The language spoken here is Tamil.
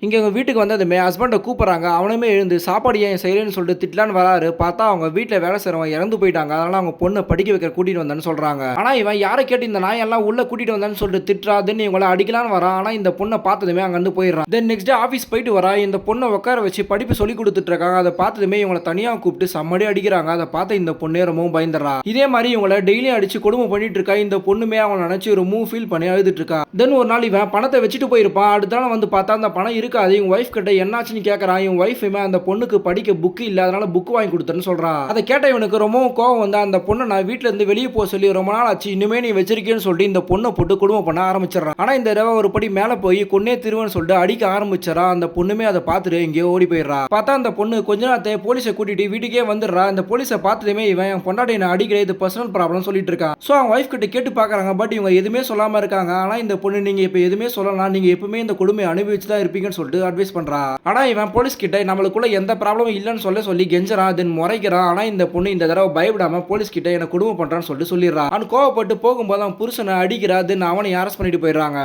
இங்க எங்க வீட்டுக்கு வந்ததுமே ஹஸ்பண்ட கூப்பிடுறாங்க. அவனுமே எழுந்து சாப்பாடு ஏன் செய்யலன்னு சொல்லிட்டு திட்டலான்னு வராரு. பார்த்தா அவங்க வீட்ல வேலை செய்றவங்க இறந்து போயிட்டாங்க. அதனால அவங்க பொண்ண படிக்க வைக்க கூட்டிட்டு வந்தேன்னு சொல்றாங்க. ஆனா இவன் யார கேட்டு இந்த நாயெல்லாம் உள்ள கூட்டிட்டு வந்தேன்னு சொல்லிட்டு திட்டுறா. தென் இவங்கள அடிக்கலான்னு வரான். ஆனா இந்த பொண்ண பார்த்ததுமே அங்க இருந்து போயிடுறான். தென் நெக்ஸ்ட் டே ஆபீஸ் போயிட்டு வரா. இந்த பொண்ண உட்கார வச்சு படிப்பு சொல்லி கொடுத்துட்டு இருக்காங்க. அதை பார்த்ததுமே இவங்கள தனியா கூப்பிட்டு செம்மடி அடிக்கிறாங்க. அதை பார்த்து இந்த பொண்ணே ரொம்பவும் பயந்துடுறா. இதே மாதிரி இவங்கள டெய்லியும் அடிச்சு கொடுமை பண்ணிட்டு இருக்கா. இந்த பொண்ணுமே அவங்கள நினைச்சு ரொம்ப ஃபீல் பண்ணி அழுதுட்டு இருக்கா. தென் ஒரு நாள் இவன் பணத்தை வச்சுட்டு போயிருப்பான். அடுத்த நாள் வந்து பார்த்தா அந்த பணம் இருக்காது. இவங்க ஒய்ஃப் கிட்ட என்னாச்சுன்னு கேட்கறான். இவன் ஒய்ஃபுமே அந்த பொண்ணுக்கு படிக்க புக் இல்ல, அதனால புக் வாங்கி கொடுத்தேன்னு சொல்றான். அதை கேட்ட இவனுக்கு ரொம்பவும் கோவம் வந்து அந்த பொண்ணை நான் வீட்டுல இருந்து வெளியே போக சொல்லி ரொம்ப நாள் ஆச்சு, இனிமே நீ வச்சிருக்கேன்னு சொல்லிட்டு இந்த பொண்ணை போட்டு குடும்பம் பண்ண ஆரம்பிச்சிடறான். ஆனா இந்த தடவை ஒரு படி மேல போய் கொன்னே திருவன்னு சொல்லிட்டு அடிக்க ஆரம்பிச்சிடறா. அந்த பொண்ணுமே அதை பார்த்துட்டு எங்கேயோ ஓடி போயிடுறா. பார்த்தா அந்த பொண்ணு கொஞ்ச நேரத்தை போலீஸை கூட்டிட்டு வீட்டுக்கே வந்துடுறா. இந்த போலீஸை பார்த்ததுமே இவன் என் பொண்டாட்டி நான் அடிக்கிற இது பர்சனல் ப்ராப்ளம் சொல்லிட்டு இருக்கான். ஸோ அவங்க ஒய்ஃப் கிட்ட கேட்டு பாக்குறாங்க. பட் இவங்க எதுவுமே சொல்லாம இருக்காங்க. ஆனா இந்த பொண்ணு நீங்க இப்ப எதுவுமே சொல்லலாம், நீங்க எப்பவுமே இந்த கொடுமை அனுபவிச்சு தான் இருப்பீங்கன்னு சொல்லிட்டு அட்வைஸ் பண்றா. ஆனா இவன் போலீஸ் கிட்ட நம்மளுக்குள்ள எந்த ப்ராப்ளமும் இல்லைன்னு சொல்லி கெஞ்சறான். தென் முறைக்கிறான். ஆனா இந்த பொண்ணு இந்த தடவை பயப்படாம போலீஸ் கிட்ட என்ன குடும்பம் பண்றான்னு சொல்லிட்டு சொல்லிடுறான். அவன் கோவப்பட்டு போகும்போது அவன் புருஷனை அடிக்கிறா. தென் அவனை அரெஸ்ட் பண்ணிட்டு போயிடுறாங்க.